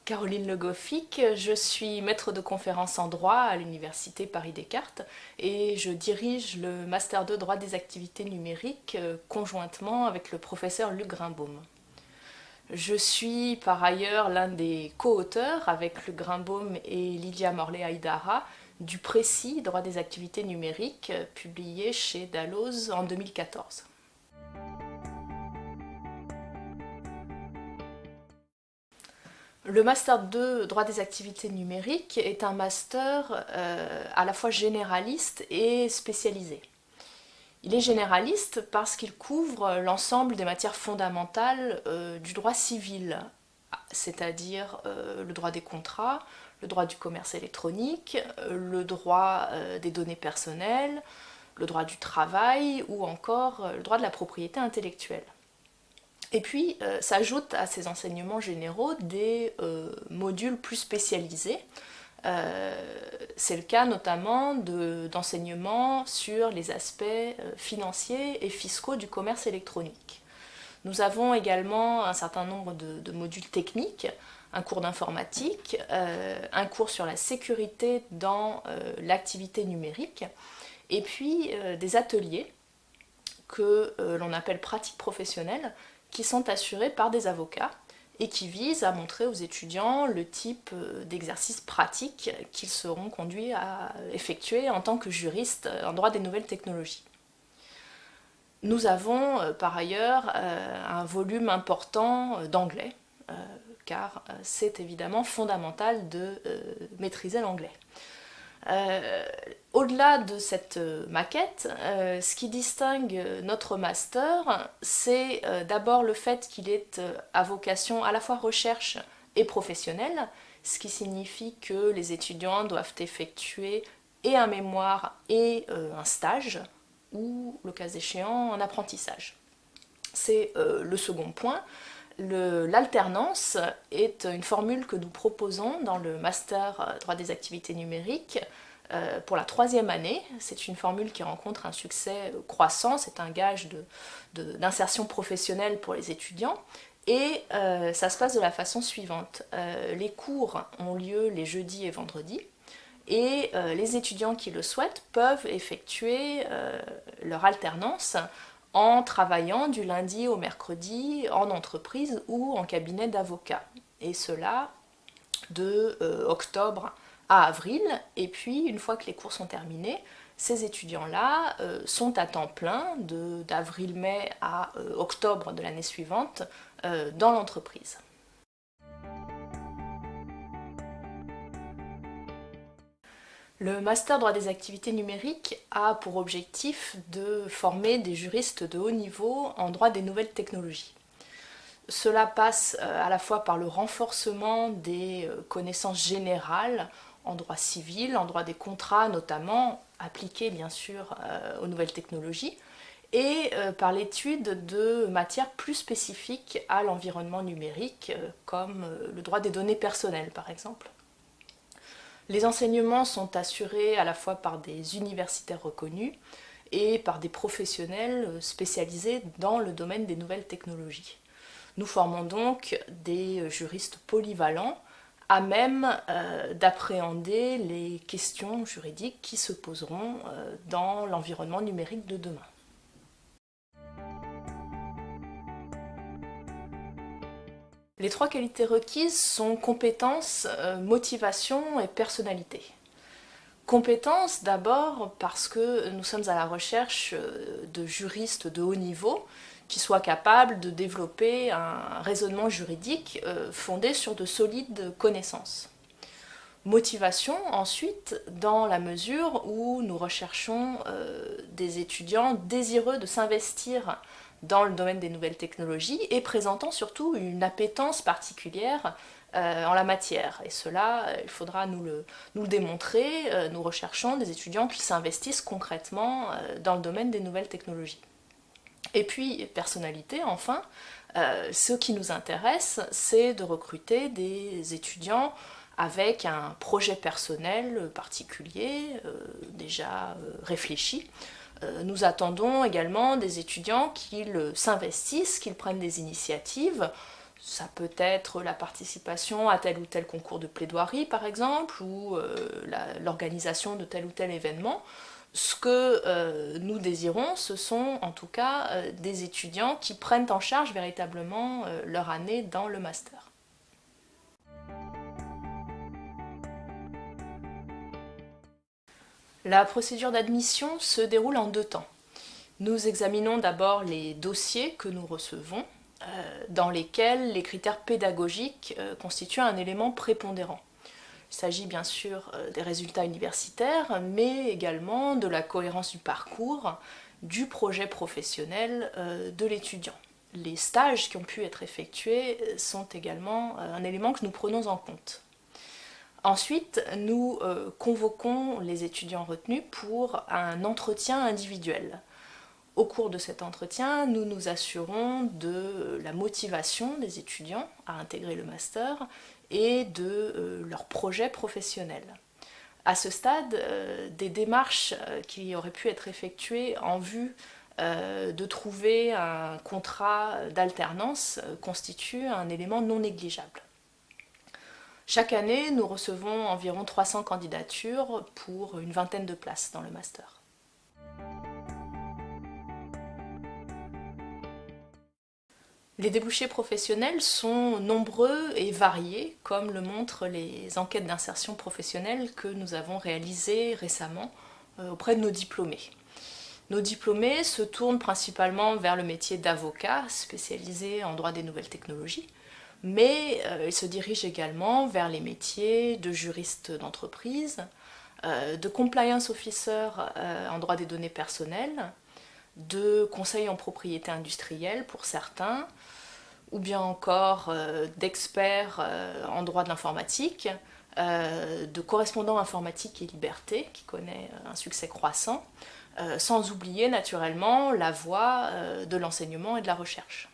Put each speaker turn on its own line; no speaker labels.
Caroline Le Goffik, je suis maître de conférence en droit à l'université Paris-Descartes et je dirige le Master 2 droit des activités numériques conjointement avec le professeur Luc Grimbaum. Je suis par ailleurs l'un des co-auteurs avec Luc Grimbaum et Lydia Morlet-Aïdara du précis droit des activités numériques publié chez Dalloz en 2014. Le Master 2 droit des activités numériques est un master à la fois généraliste et spécialisé. Il est généraliste parce qu'il couvre l'ensemble des matières fondamentales du droit civil, c'est-à-dire le droit des contrats, le droit du commerce électronique, le droit des données personnelles, le droit du travail ou encore le droit de la propriété intellectuelle. Et puis s'ajoutent à ces enseignements généraux des modules plus spécialisés. C'est le cas notamment d'enseignements sur les aspects financiers et fiscaux du commerce électronique. Nous avons également un certain nombre de modules techniques, un cours d'informatique, un cours sur la sécurité dans l'activité numérique, et puis des ateliers que l'on appelle pratiques professionnelles, qui sont assurés par des avocats et qui visent à montrer aux étudiants le type d'exercice pratique qu'ils seront conduits à effectuer en tant que juristes en droit des nouvelles technologies. Nous avons par ailleurs un volume important d'anglais, car c'est évidemment fondamental de maîtriser l'anglais. Au-delà de cette maquette, ce qui distingue notre master, c'est d'abord le fait qu'il est à vocation à la fois recherche et professionnelle, ce qui signifie que les étudiants doivent effectuer et un mémoire et un stage, ou, le cas échéant, un apprentissage. C'est le second point. L'alternance est une formule que nous proposons dans le Master droit des activités numériques pour la 3e année. C'est une formule qui rencontre un succès croissant, c'est un gage d'insertion professionnelle pour les étudiants. Et ça se passe de la façon suivante. Les cours ont lieu les jeudis et vendredis, et les étudiants qui le souhaitent peuvent effectuer leur alternance en travaillant du lundi au mercredi en entreprise ou en cabinet d'avocat. Et cela de octobre à avril. Et puis, une fois que les cours sont terminés, ces étudiants-là sont à temps plein d'avril-mai à octobre de l'année suivante dans l'entreprise. Le Master droit des activités numériques a pour objectif de former des juristes de haut niveau en droit des nouvelles technologies. Cela passe à la fois par le renforcement des connaissances générales en droit civil, en droit des contrats notamment, appliqués bien sûr aux nouvelles technologies, et par l'étude de matières plus spécifiques à l'environnement numérique, comme le droit des données personnelles par exemple. Les enseignements sont assurés à la fois par des universitaires reconnus et par des professionnels spécialisés dans le domaine des nouvelles technologies. Nous formons donc des juristes polyvalents à même d'appréhender les questions juridiques qui se poseront dans l'environnement numérique de demain. Les 3 qualités requises sont compétences, motivation et personnalité. Compétences d'abord parce que nous sommes à la recherche de juristes de haut niveau qui soient capables de développer un raisonnement juridique fondé sur de solides connaissances. Motivation ensuite, dans la mesure où nous recherchons des étudiants désireux de s'investir dans le domaine des nouvelles technologies et présentant surtout une appétence particulière en la matière. Et cela, il faudra nous le démontrer. Nous recherchons des étudiants qui s'investissent concrètement dans le domaine des nouvelles technologies. Et puis, personnalité, enfin, ce qui nous intéresse, c'est de recruter des étudiants avec un projet personnel particulier, déjà réfléchi. Nous attendons également des étudiants qui s'investissent, qu'ils prennent des initiatives, Ça peut être la participation à tel ou tel concours de plaidoirie, par exemple, ou l'organisation de tel ou tel événement. Ce que nous désirons, ce sont en tout cas des étudiants qui prennent en charge véritablement leur année dans le master. La procédure d'admission se déroule en 2 temps. Nous examinons d'abord les dossiers que nous recevons, dans lesquels les critères pédagogiques constituent un élément prépondérant. Il s'agit bien sûr des résultats universitaires, mais également de la cohérence du parcours, du projet professionnel de l'étudiant. Les stages qui ont pu être effectués sont également un élément que nous prenons en compte. Ensuite, nous convoquons les étudiants retenus pour un entretien individuel. Au cours de cet entretien, nous nous assurons de la motivation des étudiants à intégrer le master et de leur projet professionnel. À ce stade, des démarches qui auraient pu être effectuées en vue de trouver un contrat d'alternance constituent un élément non négligeable. Chaque année, nous recevons environ 300 candidatures pour une vingtaine de places dans le master. Les débouchés professionnels sont nombreux et variés, comme le montrent les enquêtes d'insertion professionnelle que nous avons réalisées récemment auprès de nos diplômés. Nos diplômés se tournent principalement vers le métier d'avocat, spécialisé en droit des nouvelles technologies, mais ils se dirigent également vers les métiers de juriste d'entreprise, de compliance officer en droit des données personnelles, de conseil en propriété industrielle pour certains, ou bien encore d'experts en droit de l'informatique, de correspondants informatique et liberté, qui connaît un succès croissant, sans oublier naturellement la voie de l'enseignement et de la recherche.